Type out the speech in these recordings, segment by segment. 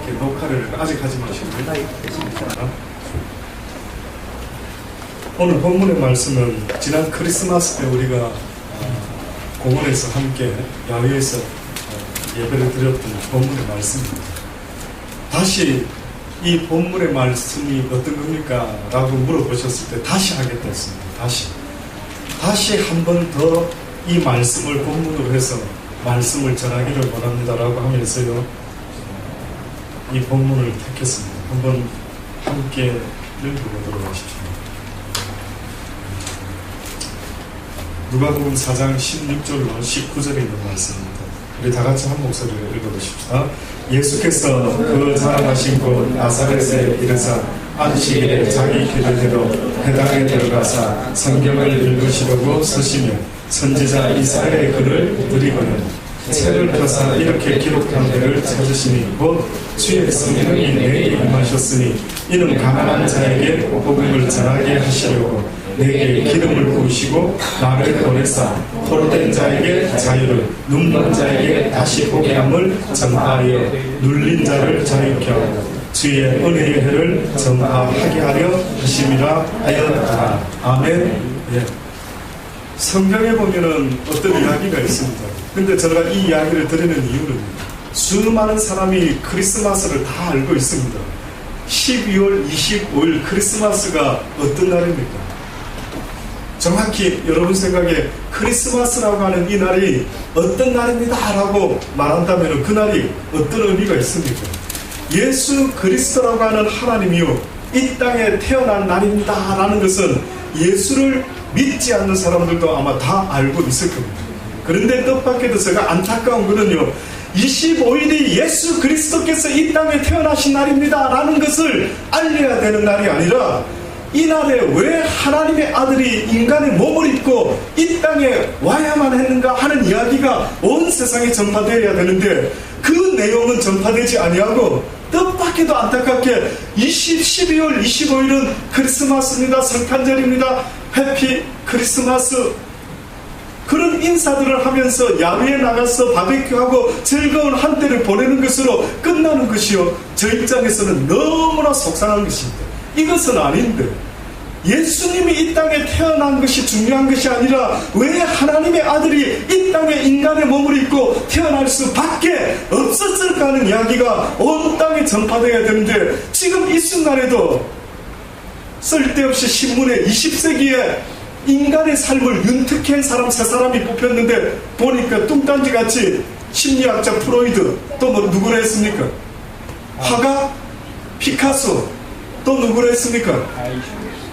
이렇게 녹화를 아직 하지 마시고. 오늘 본문의 말씀은 지난 크리스마스 때 우리가 공원에서 함께 야외에서 예배를 드렸던 본문의 말씀입니다. 다시 이 본문의 말씀이 어떤 겁니까? 라고 물어보셨을 때 다시 하겠다 했습니다. 다시 한 번 더 이 말씀을 본문으로 해서 말씀을 전하기를 원합니다 라고 하면서요, 이 본문을 택했습니다. 한번 함께 읽어보도록 하십시오. 누가복음 4장 16절로 19절에 있는 말씀입니다. 우리 다 같이 한 목소리로 읽어보십시다. 예수께서 그 자라나신 곳 나사렛에 이르사 안식일에 자기 길을대로 회당에 들어가사 성경을 읽으시려고 서시며 선지자 이사야의 글을 드리거늘 책을 펴사 이렇게 기록한 데를 찾으시니 곧 주의 성령이 내게 임하셨으니 이는 가난한 자에게 복음을 전하게 하시려고 내게 기름을 부으시고 나를 보내사 포로된 자에게 자유를, 눈먼 자에게 다시 보게 함을 전파하여 눌린 자를 자유케 하고 주의 은혜의 해를 전파하게 하려 하심이라 하였다. 아멘. 예. 성경에 보면은 어떤 이야기가 있습니다. 근데 제가 이 이야기를 드리는 이유는 수많은 사람이 크리스마스를 다 알고 있습니다. 12월 25일 크리스마스가 어떤 날입니까? 정확히 여러분 생각에 크리스마스라고 하는 이 날이 어떤 날입니다 라고 말한다면 그 날이 어떤 의미가 있습니까? 예수 그리스도라고 하는 하나님이요 이 땅에 태어난 날입니다 라는 것은 예수를 믿지 않는 사람들도 아마 다 알고 있을 겁니다. 그런데 뜻밖에도 제가 안타까운 거는요, 25일이 예수 그리스도께서 이 땅에 태어나신 날입니다 라는 것을 알려야 되는 날이 아니라 이 날에 왜 하나님의 아들이 인간의 몸을 입고 이 땅에 와야만 했는가 하는 이야기가 온 세상에 전파되어야 되는데 그 내용은 전파되지 아니하고 뜻밖에도 안타깝게 12월 25일은 크리스마스입니다, 성탄절입니다, 해피 크리스마스, 그런 인사들을 하면서 야외에 나가서 바베큐하고 즐거운 한때를 보내는 것으로 끝나는 것이요, 저 입장에서는 너무나 속상한 것입니다. 이것은 아닌데 예수님이 이 땅에 태어난 것이 중요한 것이 아니라 왜 하나님의 아들이 이 땅에 인간의 몸을 입고 태어날 수밖에 없었을까 하는 이야기가 온 땅에 전파되어야 되는데 지금 이 순간에도 쓸데없이 신문에 20세기에 인간의 삶을 윤택한 사람 세 사람이 뽑혔는데 보니까 뚱딴지같이 심리학자 프로이드, 또 뭐 누구를 했습니까? 화가 피카소, 또 누구를 했습니까?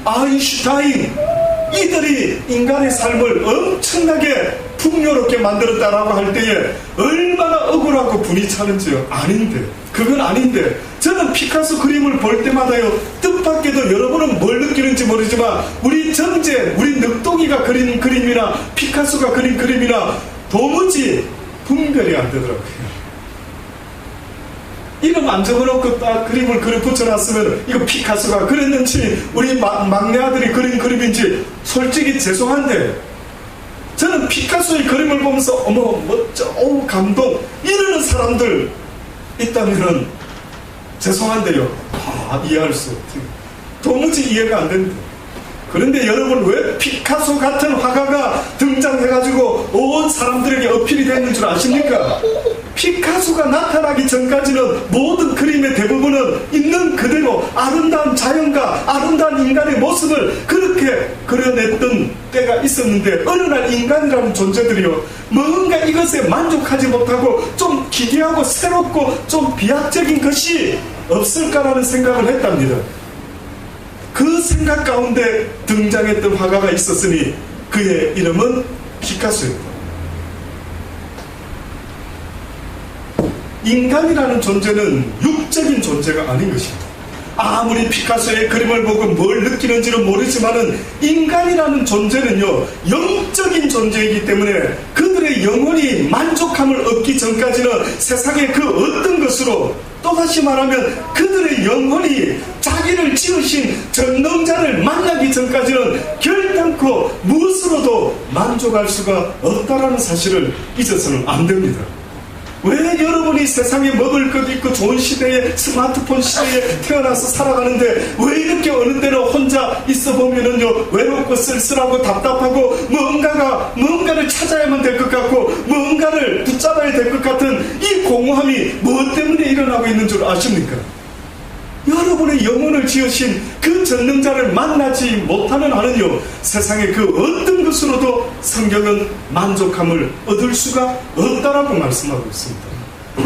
아인슈타인. 이들이 인간의 삶을 엄청나게 풍요롭게 만들었다라고 할 때에 얼마나 억울하고 분이 차는지요. 아닌데, 그건 아닌데 저는 피카소 그림을 볼 때마다요 뜻밖에도 여러분은 뭘 느끼는지 모르지만 우리 정재, 우리 늑동이가 그린 그림이나 피카소가 그린 그림이나 도무지 분별이 안 되더라고요. 이름 안 적어놓고 딱 그림을 그려 붙여놨으면 이거 피카소가 그렸는지 우리 막내 아들이 그린 그림인지 솔직히 죄송한데 저는 피카소의 그림을 보면서 어머 멋져, 어우 감동 이러는 사람들 있다면은 죄송한데요, 이해할 수 없어요. 도무지 이해가 안 됩니다. 그런데 여러분 왜 피카소 같은 화가가 등장해가지고 온 사람들에게 어필이 되는 줄 아십니까? 피카소가 나타나기 전까지는 모든 그림의 대부분은 있는 그대로 아름다운 자연과 아름다운 인간의 모습을 그렇게 그려냈던 때가 있었는데 어느 날 인간이라는 존재들이요 뭔가 이것에 만족하지 못하고 좀 기괴하고 새롭고 좀 비약적인 것이 없을까라는 생각을 했답니다. 그 생각 가운데 등장했던 화가가 있었으니 그의 이름은 피카소입니다. 인간이라는 존재는 육적인 존재가 아닌 것입니다. 아무리 피카소의 그림을 보고 뭘 느끼는지는 모르지만은 인간이라는 존재는요 영적인 존재이기 때문에 그들의 영혼이 만족함을 얻기 전까지는 세상의 그 어떤 것으로, 또다시 말하면 그들의 영혼이 자기를 지으신 전능자를 만나기 전까지는 결단코 무엇으로도 만족할 수가 없다라는 사실을 잊어서는 안 됩니다. 왜 여러분이 세상에 먹을 것 있고 좋은 시대에 스마트폰 시대에 태어나서 살아가는데 왜 이렇게 어느 때는 혼자 있어 보면은요 외롭고 쓸쓸하고 답답하고 뭔가를 찾아야만 될 것 같고 뭔가를 붙잡아야 될 것 같은 이 공허함이 무엇 때문에 일어나고 있는 줄 아십니까? 여러분의 영혼을 지으신 그 전능자를 만나지 못하는 한은요 세상의 그 어떤 것으로도 성경은 만족함을 얻을 수가 없다라고 말씀하고 있습니다.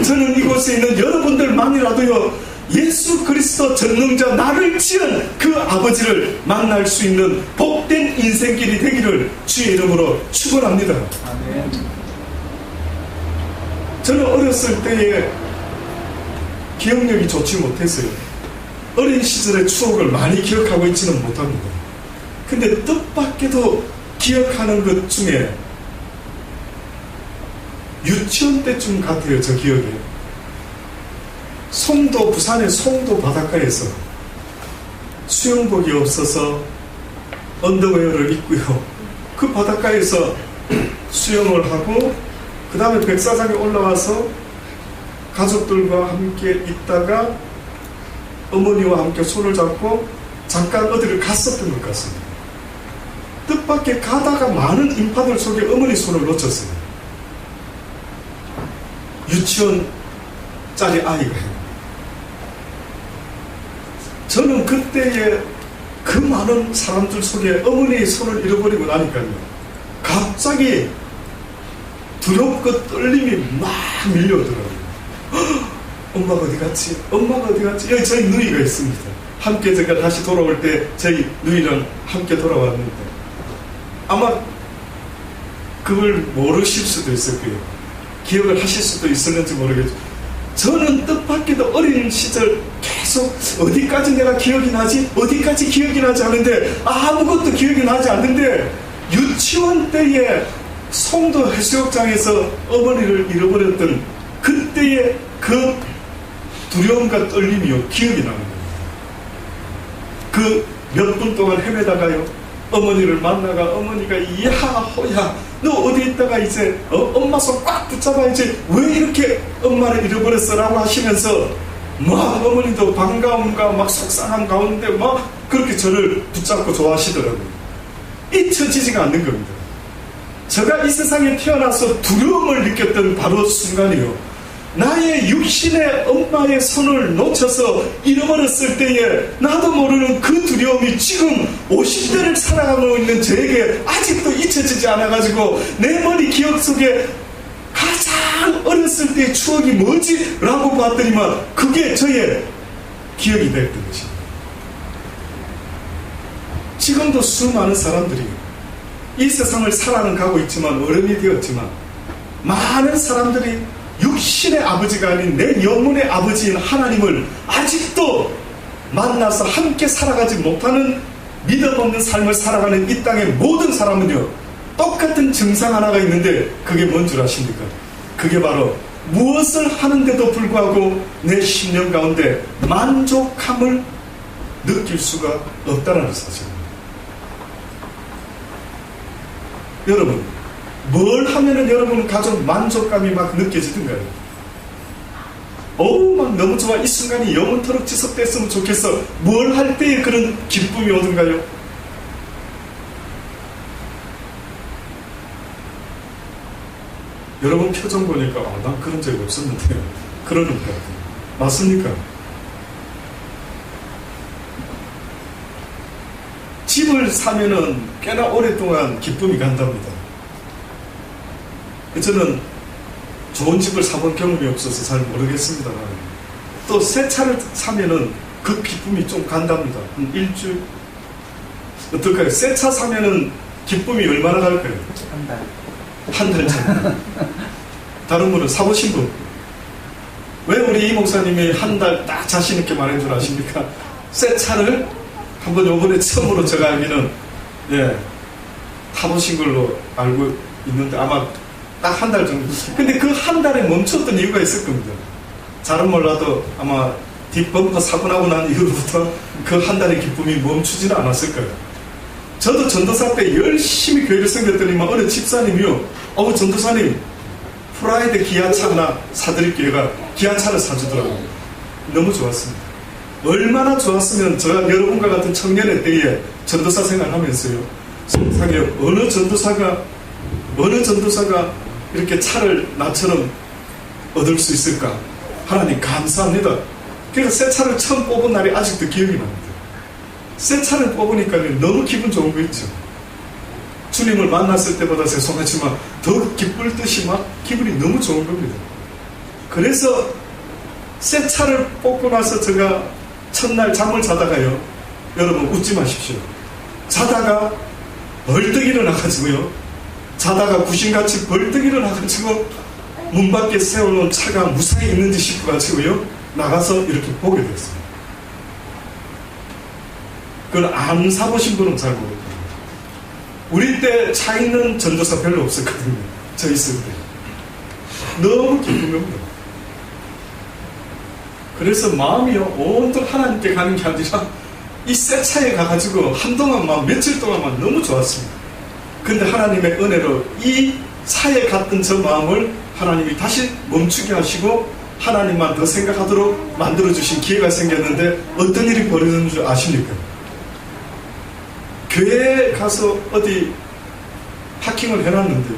저는 이곳에 있는 여러분들만이라도요 예수 그리스도 전능자 나를 지은 그 아버지를 만날 수 있는 복된 인생길이 되기를 주의 이름으로 축원합니다. 아멘. 저는 어렸을 때에 기억력이 좋지 못했어요. 어린 시절의 추억을 많이 기억하고 있지는 못합니다. 근데 뜻밖에도 기억하는 것 중에 유치원 때쯤 같아요. 저 기억에 부산의 송도 바닷가에서 수영복이 없어서 언더웨어를 입고요 그 바닷가에서 수영을 하고 그 다음에 백사장에 올라와서 가족들과 함께 있다가 어머니와 함께 손을 잡고 잠깐 어디를 갔었던 것 같습니다. 뜻밖의 가다가 많은 인파들 속에 어머니 손을 놓쳤어요. 유치원짜리 아이가. 저는 그때에 그 많은 사람들 속에 어머니의 손을 잃어버리고 나니까요 갑자기 두렵고 떨림이 막 밀려오더라고요. 엄마가 어디 갔지? 엄마가 어디 갔지? 여기 저희 누이가 있습니다. 함께 제가 다시 돌아올 때 저희 누이랑 함께 돌아왔는데 아마 그걸 모르실 수도 있을 거예요. 기억을 하실 수도 있었는지 모르겠죠. 저는 뜻밖에도 어린 시절 계속 어디까지 내가 기억이 나지? 어디까지 기억이 나지 않는데 아무것도 기억이 나지 않는데 유치원 때에 송도 해수욕장에서 어머니를 잃어버렸던 그때의 그 두려움과 떨림이요 기억이 나는 거예요. 그 몇 분 동안 헤매다가요 어머니를 만나가 어머니가 이야 호야 너 어디 있다가 이제 엄마 손 꽉 붙잡아야지 왜 이렇게 엄마를 잃어버렸어 라고 하시면서 막 어머니도 반가움과 막 속상한 가운데 막 그렇게 저를 붙잡고 좋아하시더라고요. 잊혀지지가 않는 겁니다. 제가 이 세상에 태어나서 두려움을 느꼈던 바로 순간이요 나의 육신의 엄마의 손을 놓쳐서 잃어버렸을 때에 나도 모르는 그 두려움이 지금 50대를 살아가고 있는 저에게 아직도 잊혀지지 않아가지고 내 머리 기억 속에 가장 어렸을 때의 추억이 뭐지? 라고 봤더니만 그게 저의 기억이 됐던 것입니다. 지금도 수많은 사람들이 이 세상을 살아는 가고 있지만 어른이 되었지만 많은 사람들이 육신의 아버지가 아닌 내 영혼의 아버지인 하나님을 아직도 만나서 함께 살아가지 못하는 믿음 없는 삶을 살아가는 이 땅의 모든 사람은요 똑같은 증상 하나가 있는데 그게 뭔 줄 아십니까? 그게 바로 무엇을 하는데도 불구하고 내 심령 가운데 만족함을 느낄 수가 없다는 사실입니다. 여러분 뭘 하면은 여러분 가족 만족감이 막 느껴지던가요? 막 너무 좋아 이 순간이 영원토록 지속됐으면 좋겠어 뭘 할 때에 그런 기쁨이 오던가요? 여러분 표정 보니까 난 그런 적이 없었는데요 그러는 것 같아요. 맞습니까? 집을 사면은 꽤나 오랫동안 기쁨이 간답니다. 저는 좋은 집을 사본 경험이 없어서 잘 모르겠습니다만 또 새 차를 사면은 그 기쁨이 좀 간답니다. 한 일주일 어떨까요? 새 차 사면은 기쁨이 얼마나 갈까요? 한 달 차. 다른 분은 사보신 분? 왜 우리 이 목사님이 한 달 딱 자신 있게 말한 줄 아십니까? 새 차를 한번 요번에 처음으로 제가 알기는 타보신 걸로 알고 있는데 아마 딱 한 달 정도. 근데 그 한 달에 멈췄던 이유가 있을 겁니다. 잘은 몰라도 아마 뒷범퍼 사고 나고 난 이후부터 그 한 달의 기쁨이 멈추지는 않았을 거예요. 저도 전도사 때 열심히 교회를 섬겼더니만 어느 집사님이요 전도사님 프라이드 기아차 하나 사드릴게요가 기아차를 사주더라고요. 너무 좋았습니다. 얼마나 좋았으면 제가 여러분과 같은 청년의 때에 전도사 생활하면서요, 세상에 어느 전도사가 이렇게 차를 나처럼 얻을 수 있을까? 하나님 감사합니다. 그래서 새 차를 처음 뽑은 날이 아직도 기억이 납니다. 새 차를 뽑으니까 너무 기분 좋은 거 있죠. 주님을 만났을 때보다 죄송하지만 더 기쁠 듯이 막 기분이 너무 좋은 겁니다. 그래서 새 차를 뽑고 나서 제가 첫날 잠을 자다가요, 여러분 웃지 마십시오. 자다가 벌떡 일어나가지고요, 자다가 구신같이 벌떡 일어나가지고 문 밖에 세워놓은 차가 무사히 있는지 싶어가지고요, 나가서 이렇게 보게 됐어요. 그걸 안 사보신 분은 잘 모르겠어요. 우리 때 차 있는 전도사 별로 없었거든요. 저 있을 때. 너무 기쁜 겁니다. 그래서 마음이요, 온통 하나님께 가는 게 아니라 이 새 차에 가가지고 한동안 며칠 동안만 너무 좋았습니다. 근데 하나님의 은혜로 이 차에 갔던 저 마음을 하나님이 다시 멈추게 하시고 하나님만 더 생각하도록 만들어주신 기회가 생겼는데 어떤 일이 벌어졌는 줄 아십니까? 교회에 가서 어디 파킹을 해놨는데요,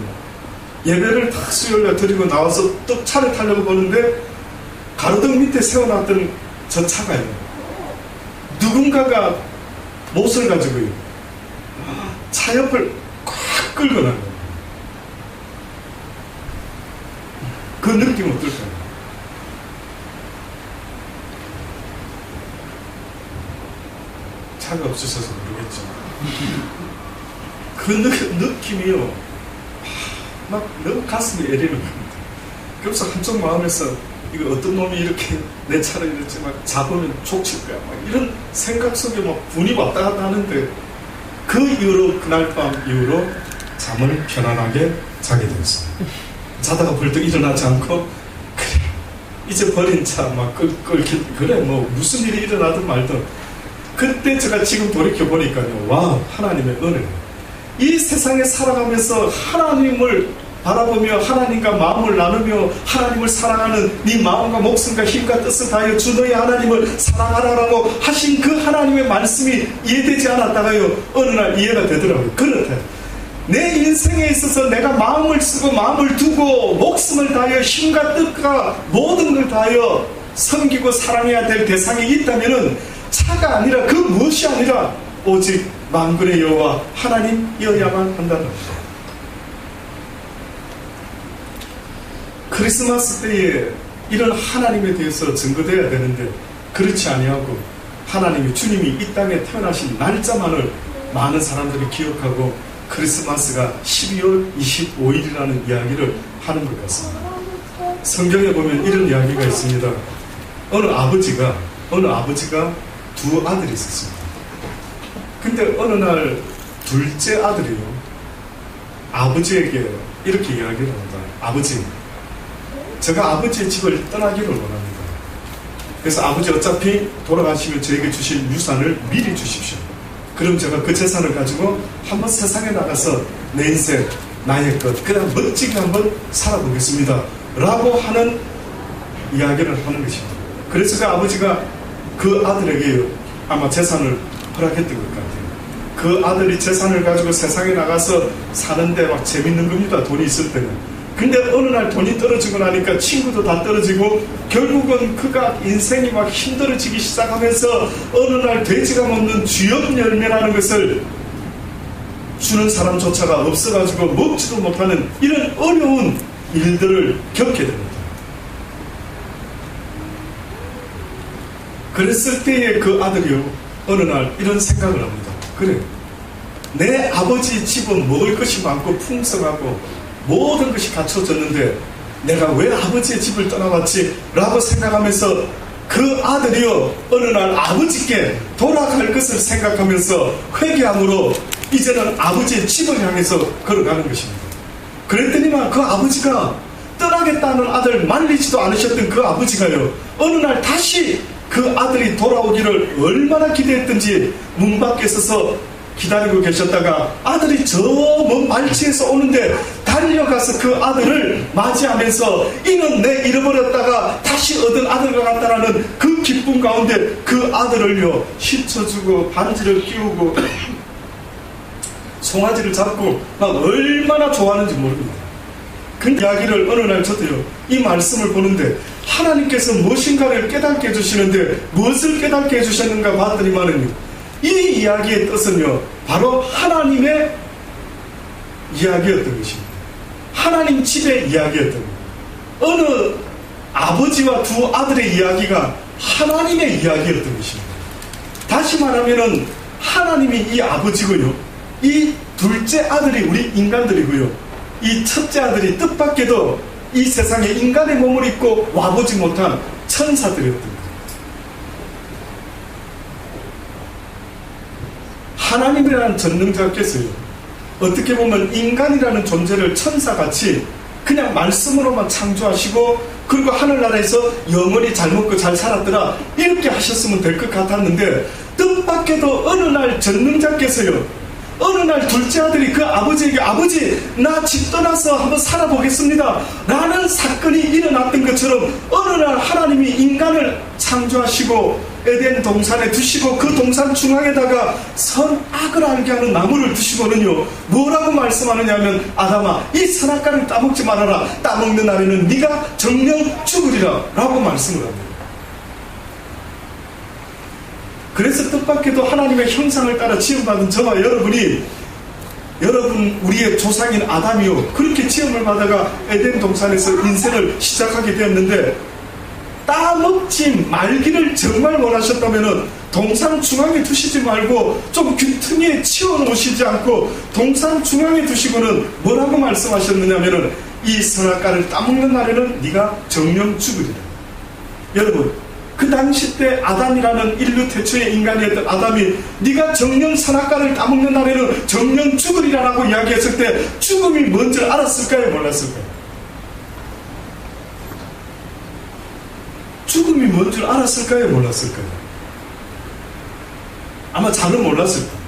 예배를 다 수요일에 드리고 나와서 또 차를 타려고 보는데 가로등 밑에 세워놨던 저 차가요, 누군가가 못을 가지고요 차 옆을 꽉 끌고 나가요. 그 느낌 어떨까요? 차가 없으셔서 모르겠죠. 그 느낌이요, 막 너무 가슴이 애리는 겁니다. 그래서 한쪽 마음에서 이거 어떤 놈이 이렇게 내 차를 이렇게 막 잡으면 족칠 거야, 막 이런 생각 속에 막 분이 왔다 갔다 하는데, 그 이후로 그날 밤 이후로 잠을 편안하게 자게 되었습니다. 자다가 벌떡 일어나지 않고, 그래 이제 버린 차 막 그래 뭐 무슨 일이 일어나든 말든, 그때 제가 지금 돌이켜보니까요, 와, 하나님의 은혜. 이 세상에 살아가면서 하나님을 바라보며 하나님과 마음을 나누며 하나님을 사랑하는 네 마음과 목숨과 힘과 뜻을 다하여 주 너의 하나님을 사랑하라고 하신 그 하나님의 말씀이 이해되지 않았다가요, 어느 날 이해가 되더라고요. 그렇다. 내 인생에 있어서 내가 마음을 쓰고 마음을 두고 목숨을 다하여 힘과 뜻과 모든 걸 다하여 섬기고 사랑해야 될 대상이 있다면은 차가 아니라 그 무엇이 아니라 오직 만군의 여호와 하나님이어야만 한다는 거죠. 크리스마스 때에 이런 하나님에 대해서 증거되어야 되는데 그렇지 아니하고 하나님이, 주님이 이 땅에 태어나신 날짜만을 많은 사람들이 기억하고 크리스마스가 12월 25일이라는 이야기를 하는 것 같습니다. 성경에 보면 이런 이야기가 있습니다. 어느 아버지가 두 아들이 있었습니다. 근데 어느 날 둘째 아들이요, 아버지에게 이렇게 이야기를 합니다. 아버지, 제가 아버지의 집을 떠나기를 원합니다. 그래서 아버지 어차피 돌아가시면 저에게 주실 유산을 미리 주십시오. 그럼 제가 그 재산을 가지고 한번 세상에 나가서 내 인생, 나의 것, 그냥 멋지게 한번 살아보겠습니다 라고 하는 이야기를 하는 것입니다. 그래서 그 아버지가 그 아들에게 아마 재산을 허락했던 것 같아요. 그 아들이 재산을 가지고 세상에 나가서 사는데 막 재밌는 겁니다. 돈이 있을 때는. 근데 어느 날 돈이 떨어지고 나니까 친구도 다 떨어지고 결국은 그가 인생이 막 힘들어지기 시작하면서 어느 날 돼지가 먹는 쥐업 열매라는 것을 주는 사람조차가 없어가지고 먹지도 못하는 이런 어려운 일들을 겪게 됩니다. 그랬을 때에 그 아들이요, 어느 날 이런 생각을 합니다. 그래, 내 아버지 집은 먹을 것이 많고 풍성하고 모든 것이 갖춰졌는데 내가 왜 아버지의 집을 떠나왔지? 라고 생각하면서 그 아들이요, 어느 날 아버지께 돌아갈 것을 생각하면서 회개함으로 이제는 아버지의 집을 향해서 걸어가는 것입니다. 그랬더니만 그 아버지가 떠나겠다는 아들 말리지도 않으셨던 그 아버지가요, 어느 날 다시 그 아들이 돌아오기를 얼마나 기대했던지 문 밖에 서서 기다리고 계셨다가 아들이 저 먼 말치에서 오는데 달려가서 그 아들을 맞이하면서 이는 내 잃어버렸다가 다시 얻은 아들과 같다라는 그 기쁨 가운데 그 아들을요 씻어주고 반지를 끼우고 송아지를 잡고 막 얼마나 좋아하는지 모릅니다. 그 이야기를 어느 날 저도요 이 말씀을 보는데 하나님께서 무엇인가를 깨닫게 해주시는데 무엇을 깨닫게 해주셨는가 봤더니만은요 이 이야기의 뜻은요 바로 하나님의 이야기였던 것입니다. 하나님 집의 이야기였던 겁니다. 어느 아버지와 두 아들의 이야기가 하나님의 이야기였던 것입니다. 다시 말하면은 하나님이 이 아버지고요 이 둘째 아들이 우리 인간들이고요 이 첫째 아들이 뜻밖에도 이 세상에 인간의 몸을 입고 와보지 못한 천사들이었던 거예요. 하나님이라는 전능자께서요 어떻게 보면 인간이라는 존재를 천사같이 그냥 말씀으로만 창조하시고 그리고 하늘나라에서 영원히 잘 먹고 잘 살았더라 이렇게 하셨으면 될 것 같았는데 뜻밖에도 어느 날 전능자께서요 어느 날 둘째 아들이 그 아버지에게 아버지 나 집 떠나서 한번 살아보겠습니다 라는 사건이 일어났던 것처럼 어느 날 하나님이 인간을 창조하시고 에덴 동산에 두시고 그 동산 중앙에다가 선악을 알게 하는 나무를 두시고는요 뭐라고 말씀하느냐 하면 아담아 이 선악과를 따먹지 말아라 따먹는 날에는 네가 정령 죽으리라 라고 말씀을 합니다. 그래서 뜻밖에도 하나님의 형상을 따라 지음받은 저와 여러분이 우리의 조상인 아담이요 그렇게 지음을 받아가 에덴 동산에서 인생을 시작하게 되었는데 따먹지 말기를 정말 원하셨다면 동산 중앙에 두시지 말고 좀 귀퉁이에 치워놓으시지 않고 동산 중앙에 두시고는 뭐라고 말씀하셨느냐면 이 선악과를 따먹는 날에는 네가 정령 죽으리라. 여러분 그 당시 때 아담이라는 인류 태초의 인간이었던 아담이 네가 정령 선악과를 따먹는 날에는 정령 죽으리라라고 이야기했을 때 죽음이 뭔지 알았을까요? 몰랐을까요? 죽음이 뭔 줄 알았을까요? 몰랐을까요? 아마 잘은 몰랐을 거예요.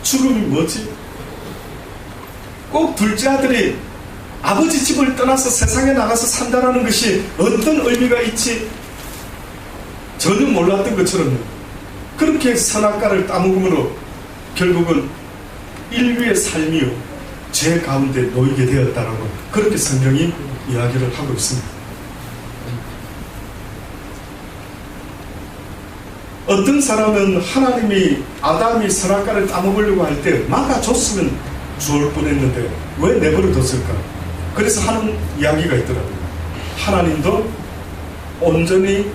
죽음이 뭐지? 꼭 둘째 아들이 아버지 집을 떠나서 세상에 나가서 산다라는 것이 어떤 의미가 있지? 전혀 몰랐던 것처럼 그렇게 선악과를 따먹음으로 결국은 인류의 삶이요 죄 가운데 놓이게 되었다라고 그렇게 성경이 이야기를 하고 있습니다. 어떤 사람은 하나님이 아담이 선악과를 따먹으려고 할 때 막아줬으면 좋을 뻔했는데 왜 내버려 뒀을까? 그래서 하는 이야기가 있더라고요. 하나님도 온전히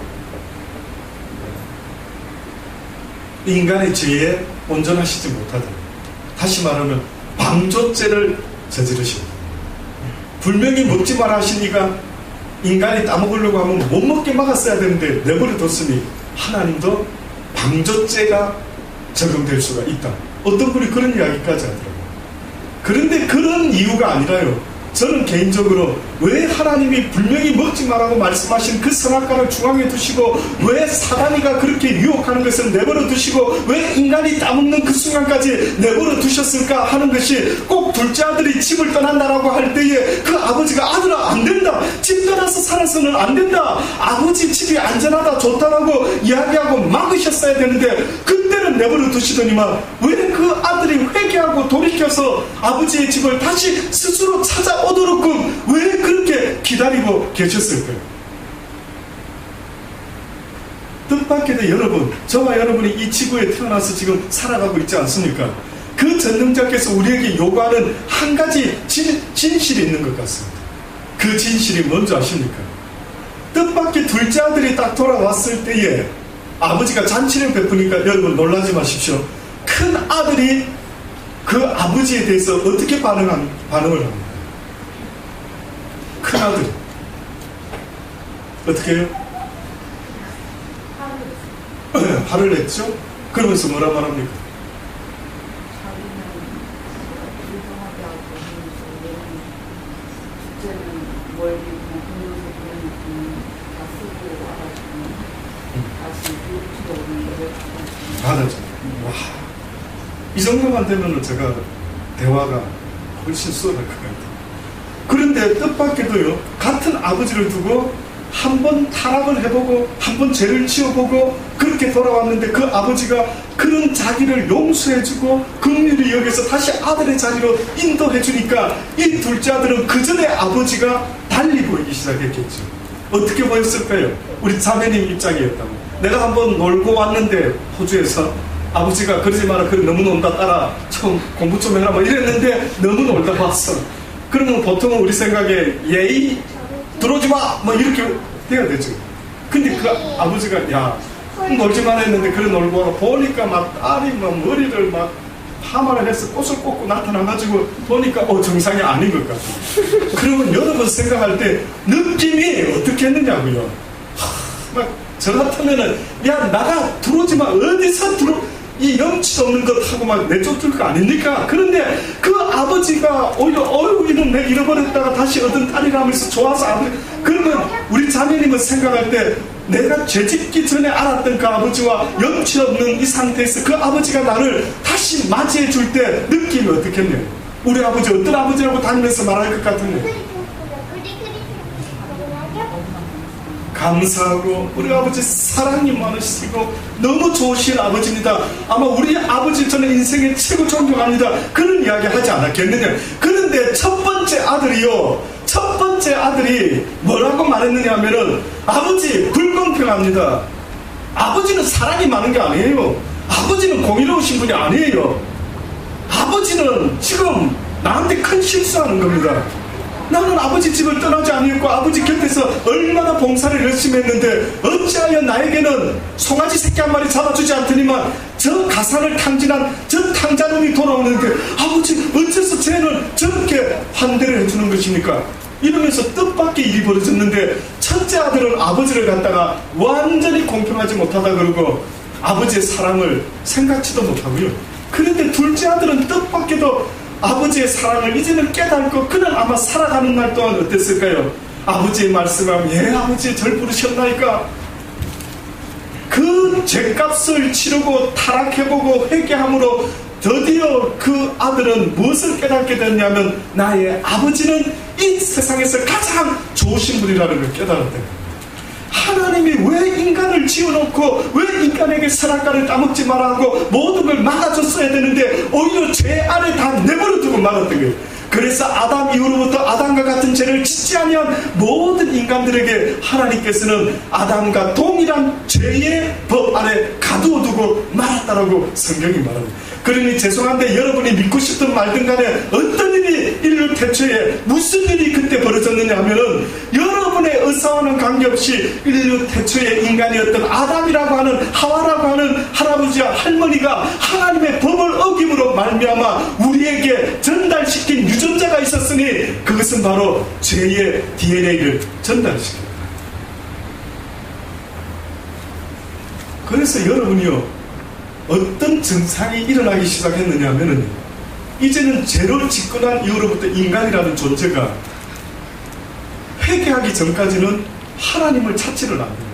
인간의 죄에 온전하시지 못하다. 다시 말하면 방조죄를 저지르십니다. 분명히 먹지 마라 하시니까 인간이 따먹으려고 하면 못 먹게 막았어야 되는데 내버려 뒀으니 하나님도 방조죄가 적용될 수가 있다. 어떤 분이 그런 이야기까지 하더라고요. 그런데 그런 이유가 아니라요. 저는 개인적으로 왜 하나님이 분명히 먹지 말라고 말씀하신 그 선악과를 중앙에 두시고 왜 사단이가 그렇게 유혹하는 것을 내버려 두시고 왜 인간이 따먹는 그 순간까지 내버려 두셨을까 하는 것이 꼭 둘째 아들이 집을 떠난다라고 할 때에 그 아버지가 아들아 안 된다 집 떠나서 살아서는 안 된다 아버지 집이 안전하다 좋다라고 이야기하고 막으셨어야 되는데 그때는 내버려 두시더니만 왜 그 아들이 회개하고 돌이켜서 아버지의 집을 다시 스스로 찾아오도록끔 왜 그렇게 기다리고 계셨을까요? 뜻밖에도 여러분, 저와 여러분이 이 지구에 태어나서 지금 살아가고 있지 않습니까? 그 전능자께서 우리에게 요구하는 한 가지 진실이 있는 것 같습니다. 그 진실이 뭔지 아십니까? 뜻밖의 둘째 아들이 딱 돌아왔을 때에 아버지가 잔치를 베푸니까 여러분 놀라지 마십시오. 큰 아들이 그 아버지에 대해서 어떻게 반응을 합니다. 큰 아들이 어떻게 해요? 화를 냈죠? 그러면서 뭐라 말합니까? 받았죠. 와. 이 정도만 되면 제가 대화가 훨씬 수월할 것 같아요. 그런데 뜻밖에도요, 같은 아버지를 두고 한 번 타락을 해보고 한 번 죄를 지어보고 그렇게 돌아왔는데 그 아버지가 그런 자기를 용서해주고 긍휼히 여기서 다시 아들의 자리로 인도해주니까 이 둘째 아들은 그 전에 아버지가 달리 보이기 시작했겠죠. 어떻게 보였을까요? 우리 자매님 입장이었다고. 내가 한번 놀고 왔는데 호주에서 아버지가 그러지 마라, 그래 너무 논다, 따라 좀 공부 좀 해라 뭐 이랬는데 너무 놀다 왔어. 그러면 보통은 우리 생각에 예의 들어오지 마! 뭐 이렇게 돼야 되죠. 근데 그 아버지가 야 놀지 마라 했는데 그래 놀고 와가 보니까 막 딸이 막 머리를 막 파마를 해서 꽃을 꽂고 나타나가지고 보니까 정상이 아닌 것 같아요. 그러면 여러분 생각할 때 느낌이 어떻게 했느냐고요. 막 저 같으면은 야 나가 들어오지 마, 어디서 들어, 이 염치 없는 것 하고 막 내쫓을 거 아닙니까? 그런데 그 아버지가 오히려 이놈 내 잃어버렸다가 다시 얻은 딸이라 하면서 좋아서 아버지, 그러면 우리 자매님은 생각할 때 내가 죄짓기 전에 알았던 그 아버지와 염치 없는 이 상태에서 그 아버지가 나를 다시 맞이해 줄 때 느낌이 어떻겠네요? 우리 아버지 어떤 아버지라고 다니면서 말할 것 같은데 감사하고 우리 아버지 사랑이 많으시고 너무 좋으신 아버지입니다. 아마 우리 아버지 저는 인생의 최고 존경합니다. 그런 이야기 하지 않았겠느냐. 그런데 첫 번째 아들이 뭐라고 말했느냐 하면은 아버지 불공평합니다. 아버지는 사랑이 많은 게 아니에요. 아버지는 공의로우신 분이 아니에요. 아버지는 지금 나한테 큰 실수하는 겁니다. 나는 아버지 집을 떠나지 아니했고 아버지 곁에서 얼마나 봉사를 열심히 했는데 어찌하여 나에게는 송아지 새끼 한 마리 잡아주지 않더니만 저 가산을 탕진한 저 탕자놈이 돌아오는데 아버지 어째서 쟤는 저렇게 환대를 해주는 것입니까? 이러면서 뜻밖의 일이 벌어졌는데 첫째 아들은 아버지를 갖다가 완전히 공평하지 못하다 그러고 아버지의 사랑을 생각지도 못하고요. 그런데 둘째 아들은 뜻밖에도 아버지의 사랑을 이제는 깨닫고 그는 아마 살아가는 날 동안 어땠을까요? 아버지의 말씀하면 예 아버지 절 부르셨나이까? 그 죄값을 치르고 타락해보고 회개함으로 드디어 그 아들은 무엇을 깨닫게 됐냐면 나의 아버지는 이 세상에서 가장 좋으신 분이라는 걸 깨달았다. 하나님이 왜 인간을 지어놓고 왜 인간에게 선악과를 따먹지 말라고 모든 걸 막아줬어야 되는데 오히려 죄 아래 다 내버려두고 말았던 거예요. 그래서 아담 이후로부터 아담과 같은 죄를 짓지 아니한 모든 인간들에게 하나님께서는 아담과 동일한 죄의 법 아래 가두어두고 말았다라고 성경이 말합니다. 그러니 죄송한데 여러분이 믿고 싶든 말든 간에 어떤 일이 인류 태초에 무슨 일이 그때 벌어졌느냐 하면은 여러분의 의사와는 관계없이 인류 태초의 인간이었던 아담이라고 하는 하와라고 하는 할아버지와 할머니가 하나님의 법을 어김으로 말미암아 우리에게 전달시킨 유전자가 있었으니 그것은 바로 죄의 DNA를 전달시킵니다. 그래서 여러분이요 어떤 증상이 일어나기 시작했느냐 하면은 이제는 죄를 짓고 난 이후로부터 인간이라는 존재가 회개하기 전까지는 하나님을 찾지를 않아요.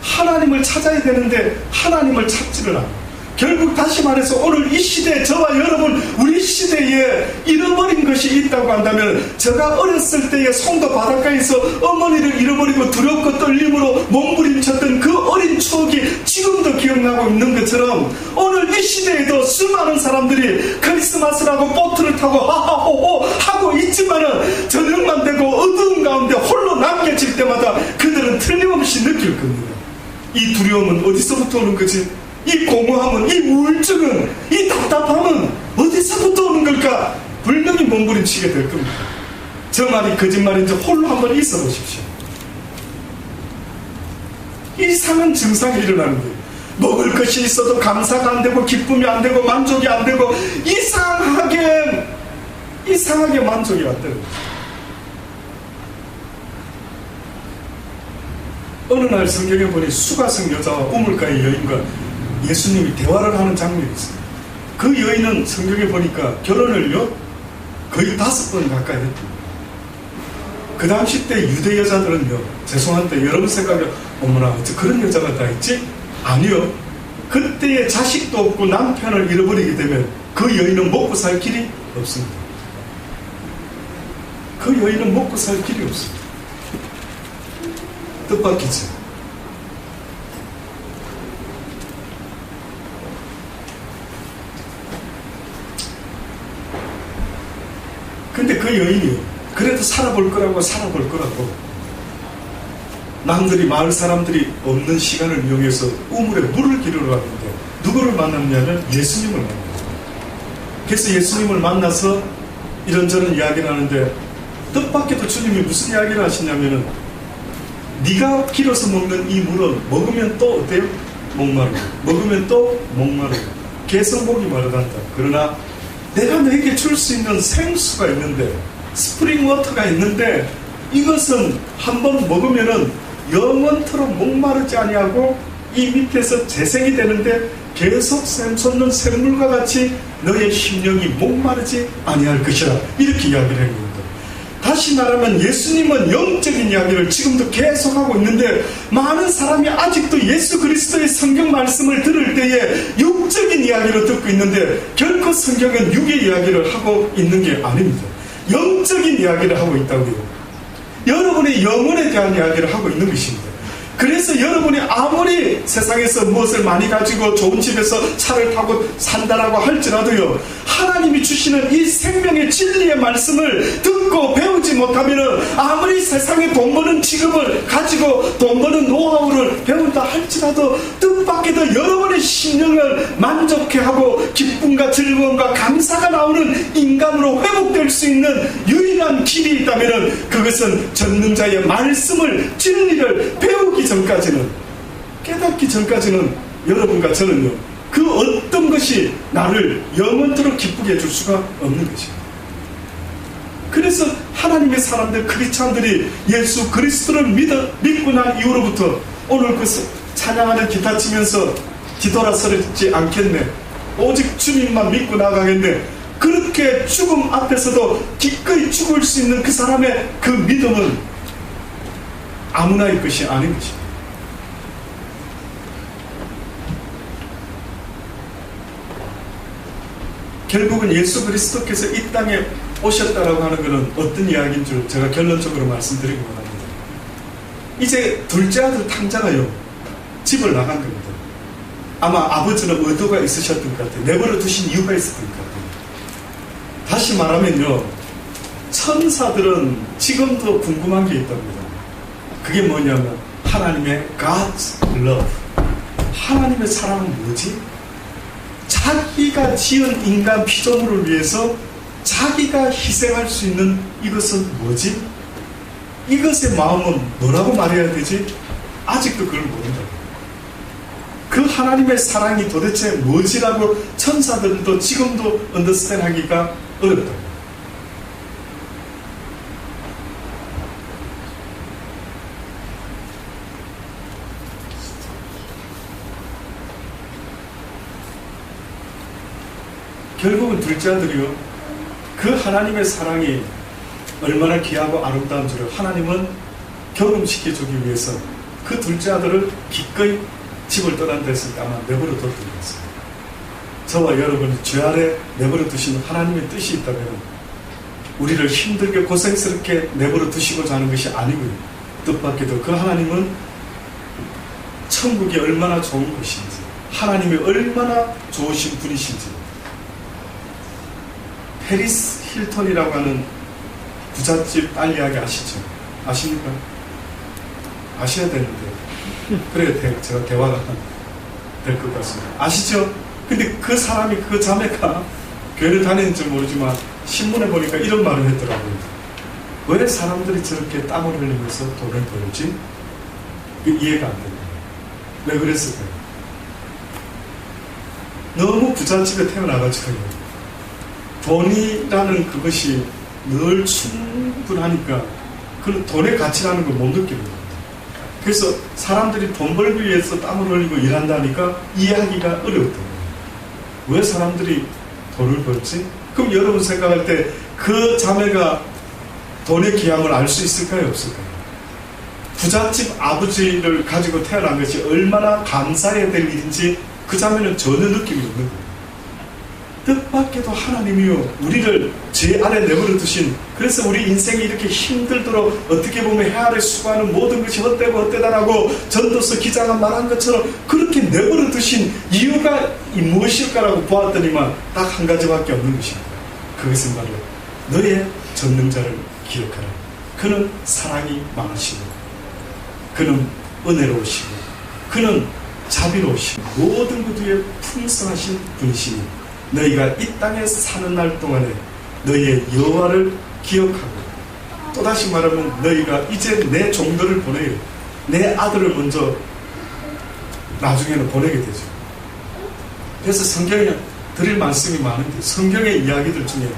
하나님을 찾아야 되는데 하나님을 찾지를 않아요. 결국 다시 말해서 오늘 이 시대 저와 여러분 우리 시대에 잃어버린 것이 있다고 한다면 제가 어렸을 때에 송도 바닷가에서 어머니를 잃어버리고 두렵고 떨림으로 몸부림쳤던 그 어린 추억이 지금도 기억나고 있는 것처럼 오늘 이 시대에도 수많은 사람들이 크리스마스라고 보트를 타고 하하호호 하고 있지만은 저녁만 되고 어두운 가운데 홀로 남겨질 때마다 그들은 틀림없이 느낄 겁니다. 이 두려움은 어디서부터 오는 거지? 이 공허함은, 이 우울증은, 이 답답함은 어디서부터 오는 걸까? 분명히 몸부림치게 될 겁니다. 저 말이 거짓말인지 홀로 한번 있어 보십시오. 이상한 증상이 일어나는 거예요. 먹을 것이 있어도 감사가 안 되고 기쁨이 안 되고 만족이 안 되고 이상하게 만족이 안 되는 거예요. 어느 날 성경에 보니 수가성 여자와 우물가의 여인과 예수님이 대화를 하는 장면이 있어요. 그 여인은 성경에 보니까 결혼을요 거의 5번 가까이 했대요. 그 당시 때 유대 여자들은요 죄송한데 여러분 생각에 어머나 어째 그런 여자가 다 있지? 아니요. 그때의 자식도 없고 남편을 잃어버리게 되면 그 여인은 먹고 살 길이 없습니다. 그 여인은 먹고 살 길이 없습니다. 뜻밖이죠. 근데 그 여인이 그래도 살아볼 거라고 남들이 마을 사람들이 없는 시간을 이용해서 우물에 물을 기르러 갔는데 누구를 만났냐면 예수님을 만났어요. 그래서 예수님을 만나서 이런저런 이야기를 하는데 뜻밖에도 주님이 무슨 이야기를 하시냐면은 네가 길어서 먹는 이 물은 먹으면 또 어때요? 목마르고 먹으면 또 목마르고 계속 목이 마르단다. 그러나 내가 너에게 줄 수 있는 생수가 있는데 스프링 워터가 있는데 이것은 한번 먹으면은 영원토록 목마르지 아니하고 이 밑에서 재생이 되는데 계속 솟는 샘물과 같이 너의 심령이 목마르지 아니할 것이라 이렇게 이야기를 하는 겁니다. 다시 말하면 예수님은 영적인 이야기를 지금도 계속하고 있는데 많은 사람이 아직도 예수 그리스도의 성경 말씀을 들을 때에 육적인 이야기를 듣고 있는데 결코 성경은 육의 이야기를 하고 있는 게 아닙니다. 영적인 이야기를 하고 있다고요. 여러분의 영혼에 대한 이야기를 하고 있는 것입니다. 그래서 여러분이 아무리 세상에서 무엇을 많이 가지고 좋은 집에서 차를 타고 산다라고 할지라도요, 하나님이 주시는 이 생명의 진리의 말씀을 듣고 배우지 못하면 아무리 세상에 돈 버는 직업을 가지고 돈 버는 노하우를 배운다 할지라도 뜻밖에도 여러분의 심령을 만족해하고 기쁨과 즐거움과 감사가 나오는 인간으로 회복될 수 있는 유일한 길이 있다면 그것은 전능자의 말씀을, 진리를 배우기 전까지는, 깨닫기 전까지는 여러분과 저는요, 그 어떤 것이 나를 영원토록 기쁘게 해줄 수가 없는 것입니다. 그래서 하나님의 사람들, 크리스찬들이 예수 그리스도를 믿고 난 이후로부터 오늘 그 찬양하는 기타 치면서 뒤돌아서지 않겠네, 오직 주님만 믿고 나가겠네, 그렇게 죽음 앞에서도 기꺼이 죽을 수 있는 그 사람의 그 믿음은 아무나의 것이 아닌 것입니다. 결국은 예수 그리스도께서 이 땅에 오셨다라고 하는 것은 어떤 이야기인 줄 제가 결론적으로 말씀드리고 합니다. 이제 둘째 아들 탕자가요, 집을 나간 겁니다. 아마 아버지는 의도가 있으셨던 것 같아요. 내버려 두신 이유가 있었던 것 같아요. 다시 말하면요, 천사들은 지금도 궁금한 게 있답니다. 그게 뭐냐면 하나님의 God's love, 하나님의 사랑은 뭐지? 자기가 지은 인간 피조물을 위해서 자기가 희생할 수 있는 이것은 뭐지? 이것의 마음은 뭐라고 말해야 되지? 아직도 그걸 모른다고. 그 하나님의 사랑이 도대체 뭐지라고 천사들도 지금도 언더스탠 하기가 어렵다고. 결국은 둘째 아들이요, 그 하나님의 사랑이 얼마나 귀하고 아름다운 줄을 하나님은 경험시켜주기 위해서 그 둘째 아들을 기꺼이 집을 떠난다 했을 때 아마 내버려 뒀던 것입니다. 저와 여러분이 죄 아래 내버려 두시는 하나님의 뜻이 있다면 우리를 힘들게 고생스럽게 내버려 두시고자 하는 것이 아니고요, 뜻밖에도 그 하나님은 천국이 얼마나 좋은 곳인지, 하나님이 얼마나 좋으신 분이신지. 페리스 힐턴이라고 하는 부잣집 딸 이야기 아시죠? 아십니까? 아셔야 되는데 그래야 제가 대화가 될 것 같습니다. 아시죠? 근데 그 사람이, 그 자매가 교회를 다니는지 모르지만 신문에 보니까 이런 말을 했더라고요. 왜 사람들이 저렇게 땀을 흘리면서 돈을 벌지? 이해가 안 됩니다. 왜 그랬을까요? 너무 부잣집에 태어나가지고요, 돈이라는 그것이 늘 충분하니까 그 돈의 가치라는 걸 못 느끼는 겁니다. 그래서 사람들이 돈 벌기 위해서 땀을 흘리고 일한다니까 이해하기가 어렵다는 거예요. 왜 사람들이 돈을 벌지? 그럼 여러분 생각할 때 그 자매가 돈의 귀함을 알 수 있을까요? 없을까요? 부잣집 아버지를 가지고 태어난 것이 얼마나 감사해야 될 일인지 그 자매는 전혀 느낌이 없는 거예요. 뜻밖에도 하나님이요 우리를 죄 아래 내버려 두신, 그래서 우리 인생이 이렇게 힘들도록 어떻게 보면 해 아래 수고하는 모든 것이 헛되고 헛되다라고 전도서 기자가 말한 것처럼 그렇게 내버려 두신 이유가 무엇일까라고 보았더니만 딱 한 가지밖에 없는 것입니다. 그것은 바로 너의 전능자를 기억하라. 그는 사랑이 많으시고 그는 은혜로우시고 그는 자비로우시고 모든 것 위에 풍성하신 분이시니 너희가 이 땅에 사는 날 동안에 너희의 여호와를 기억하고, 또다시 말하면 너희가 이제 내 종들을 보내요. 내 아들을 먼저 나중에는 보내게 되죠. 그래서 성경에 드릴 말씀이 많은데, 성경의 이야기들 중에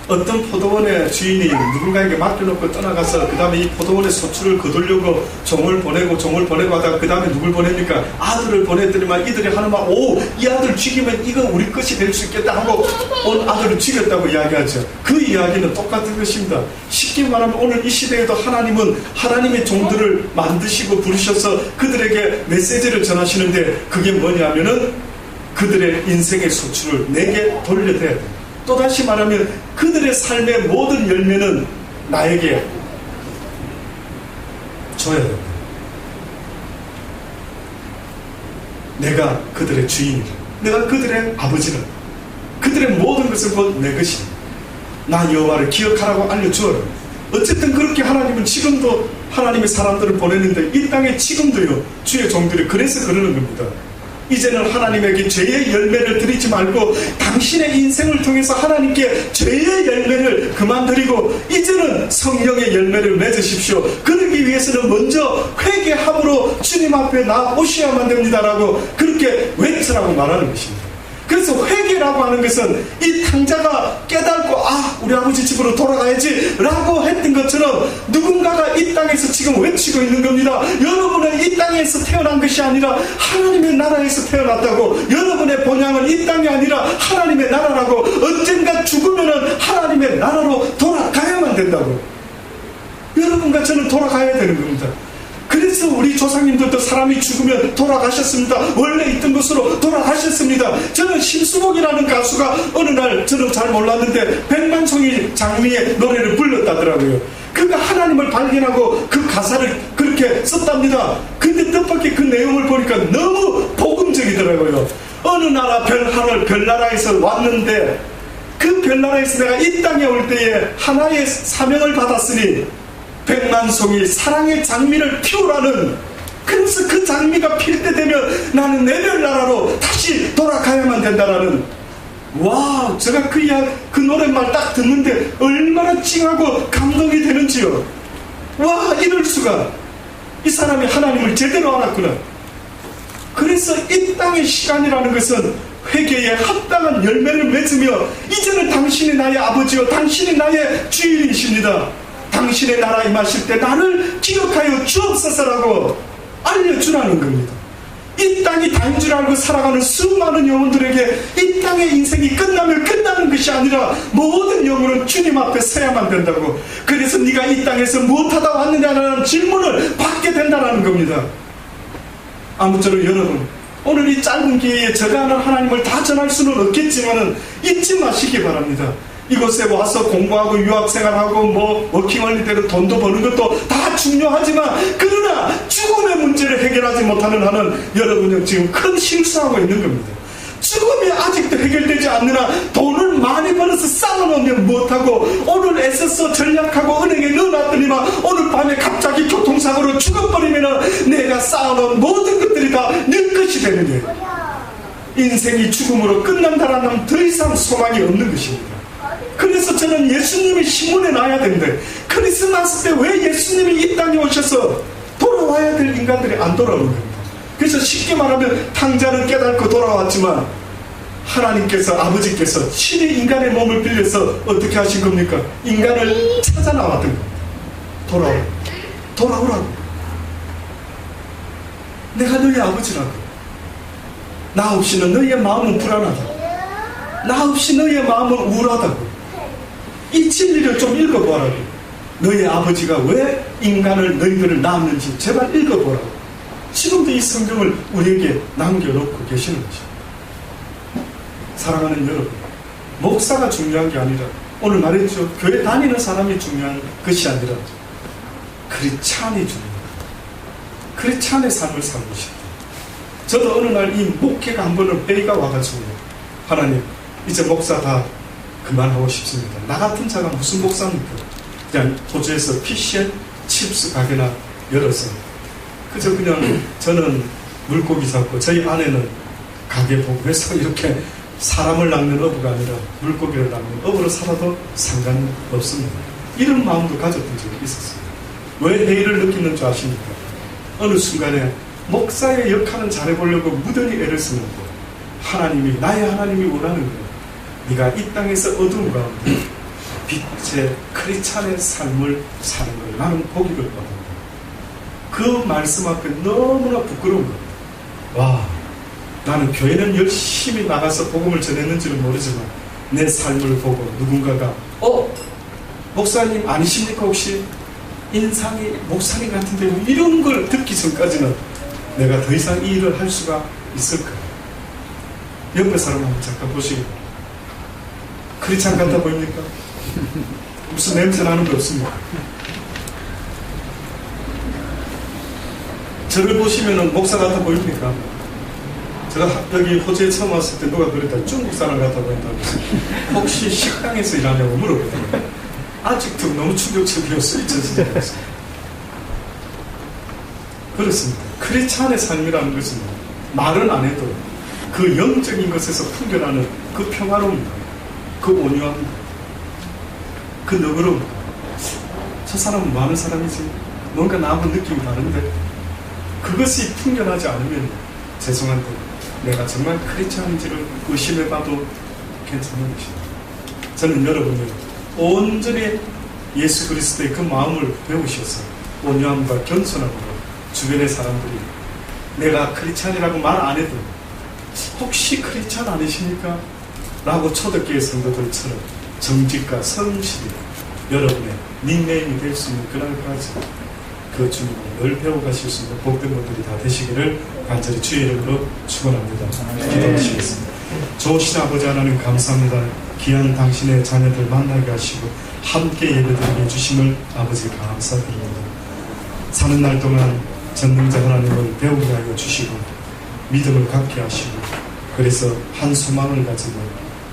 어떤 포도원의 주인이 누군가에게 맡겨놓고 떠나가서 그 다음에 이 포도원의 소출을 거두려고 종을 보내고 하다가 그 다음에 누굴 보냅니까? 아들을 보냈더니만 이들이 하는 말, 오, 이 아들 죽이면 이거 우리 것이 될 수 있겠다 하고 온 아들을 죽였다고 이야기하죠. 그 이야기는 똑같은 것입니다. 쉽게 말하면 오늘 이 시대에도 하나님은 하나님의 종들을 만드시고 부르셔서 그들에게 메시지를 전하시는데, 그게 뭐냐면은 그들의 인생의 소출을 내게 돌려대야 됩니다. 또다시 말하면 그들의 삶의 모든 열매는 나에게 줘야 됩니다. 내가 그들의 주인이라, 내가 그들의 아버지라, 그들의 모든 것은 곧 내 것이다. 나 여호와를 기억하라고 알려주어라. 어쨌든 그렇게 하나님은 지금도 하나님의 사람들을 보내는데, 이 땅에 지금도요 주의 종들이 그래서 그러는 겁니다. 이제는 하나님에게 죄의 열매를 드리지 말고 당신의 인생을 통해서 하나님께 죄의 열매를 그만 드리고 이제는 성령의 열매를 맺으십시오. 그러기 위해서는 먼저 회개함으로 주님 앞에 나오셔야만 됩니다라고 그렇게 외치라고 말하는 것입니다. 그래서 회개라고 하는 것은 이 탕자가 깨닫고, 아, 우리 아버지 집으로 돌아가야지 라고 했던 것처럼 누군가가 이 땅에서 지금 외치고 있는 겁니다. 여러분은 이 땅에서 태어난 것이 아니라 하나님의 나라에서 태어났다고. 여러분의 본향은 이 땅이 아니라 하나님의 나라라고. 언젠가 죽으면은 하나님의 나라로 돌아가야만 된다고. 여러분과 저는 돌아가야 되는 겁니다. 그래서 우리 조상님들도 사람이 죽으면 돌아가셨습니다. 원래 있던 곳으로 돌아가셨습니다. 저는 심수봉이라는 가수가 어느 날, 저는 잘 몰랐는데 백만송이 장미의 노래를 불렀다더라고요. 그가 하나님을 발견하고 그 가사를 그렇게 썼답니다. 근데 뜻밖의 그 내용을 보니까 너무 복음적이더라고요. 어느 나라 별나라에서 왔는데 그 별나라에서 내가 이 땅에 올 때에 하나의 사명을 받았으니 백만송이 사랑의 장미를 피우라는. 그래서 그 장미가 필 때 되면 나는 내 별나라로 다시 돌아가야만 된다라는. 와, 제가 그 노랫말 딱 듣는데 얼마나 찡하고 감동이 되는지요. 와, 이럴 수가. 이 사람이 하나님을 제대로 알았구나. 그래서 이 땅의 시간이라는 것은 회개에 합당한 열매를 맺으며 이제는 당신이 나의 아버지요 당신이 나의 주인이십니다. 당신의 나라 임하실 때 나를 기억하여 주옵소서라고 알려주라는 겁니다. 이 땅이 다인 줄 알고 살아가는 수많은 영혼들에게 이 땅의 인생이 끝나면 끝나는 것이 아니라 모든 영혼은 주님 앞에 서야만 된다고. 그래서 네가 이 땅에서 무엇하다 왔느냐는 질문을 받게 된다는 겁니다. 아무쪼록 여러분, 오늘 이 짧은 기회에 제가 아는 하나님을 다 전할 수는 없겠지만 잊지 마시기 바랍니다. 이곳에 와서 공부하고 유학생활하고 워킹홀리대로 돈도 버는 것도 다 중요하지만, 그러나 죽음의 문제를 해결하지 못하는 한은 여러분은 지금 큰 실수하고 있는 겁니다. 죽음이 아직도 해결되지 않느나 돈을 많이 벌어서 쌓아놓으면 못하고, 오늘 애써서 전략하고 은행에 넣어놨더니만 오늘 밤에 갑자기 교통사고로 죽어버리면 내가 쌓아놓은 모든 것들이 다 내 것이 되는 거예요. 인생이 죽음으로 끝난다라는 더 이상 소망이 없는 것입니다. 그래서 저는 예수님이 신문에 놔야 되는데, 크리스마스 때 왜 예수님이 이 땅에 오셔서 돌아와야 될 인간들이 안 돌아오는 겁니다. 그래서 쉽게 말하면 탕자는 깨닫고 돌아왔지만 하나님께서, 아버지께서 신이 인간의 몸을 빌려서 어떻게 하신 겁니까? 인간을 찾아 나왔던 겁니다. 돌아오라고. 내가 너희 아버지라고. 나 없이는 너희의 마음은 불안하다. 나 없이 너희의 마음은 우울하다고. 이 진리를 좀 읽어보라고. 너희 아버지가 왜 인간을, 너희들을 낳았는지 제발 읽어보라고. 지금도 이 성경을 우리에게 남겨놓고 계시는 것입니다. 사랑하는 여러분, 목사가 중요한 게 아니라 오늘 말했죠. 교회 다니는 사람이 중요한 것이 아니라 크리스찬이 중요합니다. 크리스찬의 삶을 살고 싶다. 저도 어느 날 이 목회가 한 번은 회의가 와가지고 하나님 이제 목사 다 그만하고 싶습니다. 나 같은 자가 무슨 목사입니까? 그냥 호주에서 피시앤 칩스 가게나 열어서 그냥 저는 물고기 잡고 저희 아내는 가게 보고 해서 이렇게 사람을 낚는 어부가 아니라 물고기를 낚는 어부로 살아도 상관없습니다. 이런 마음도 가졌던 적이 있었습니다. 왜 회의를 느끼는 줄 아십니까? 어느 순간에 목사의 역할은 잘해보려고 무던히 애를 쓰는데 하나님이, 나의 하나님이 원하는 거예요. 네가 이 땅에서 어두운 가운데 빛의 크리스찬의 삶을 사는 걸 나는 보기를 바랍니다. 그 말씀 앞에 너무나 부끄러운 거예요. 와, 나는 교회는 열심히 나가서 복음을 전했는지는 모르지만 내 삶을 보고 누군가가 목사님 아니십니까 혹시? 인상이 목사님 같은데 이런 걸 듣기 전까지는 내가 더 이상 이 일을 할 수가 있을까? 옆에 사람 한번 잠깐 보시고 크리스찬 같아 보입니까? 무슨 냄새 나는 거 없습니까? 저를 보시면 목사 같아 보입니까? 제가 여기 호주에 처음 왔을 때 누가 그랬다. 중국 사람 같아 보인다고 해서 혹시 식당에서 일하냐고 물어보더라고요. 아직도 너무 충격적이었어요. 그렇습니다. 크리스찬의 삶이라는 것은 말은 안 해도 그 영적인 것에서 풍겨나는 그 평화로움입니다. 그 온유함입니다. 그 너그러움입니다. 저 사람은 많은 사람이지 뭔가 나하고 느낌이 다른데 그것이 풍겨나지 않으면 죄송한데 내가 정말 크리스찬인지를 의심해봐도 괜찮은 것입니다. 저는 여러분이 온전히 예수 그리스도의 그 마음을 배우셔서 온유함과 겸손함으로 주변의 사람들이 내가 크리스찬이라고 말 안 해도 혹시 크리스찬 아니십니까? 라고 초대교회 성도들처럼 정직과 성실이 여러분의 닉네임이 될 수 있는 그날까지 그 주님을 늘 배워가실 수 있는 복된 분들이 다 되시기를 간절히 주의 이름으로 축원합니다. 기도하시겠습니다. 좋으신 아버지 하나님 감사합니다. 귀한 당신의 자녀들 만나게 하시고 함께 예배드리게 해주심을 아버지 감사드립니다. 사는 날 동안 전능자 하나님을 배우게 하여 주시고 믿음을 갖게 하시고 그래서 한 소망을 가지고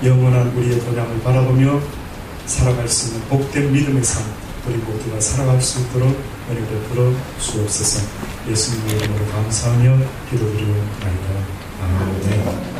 영원한 우리의 본향을 바라보며 살아갈 수 있는 복된 믿음의 삶 우리 모두가 살아갈 수 있도록 은혜 베풀어 주옵소서. 예수님의 이름으로 감사하며 기도드리옵나이다. 아멘.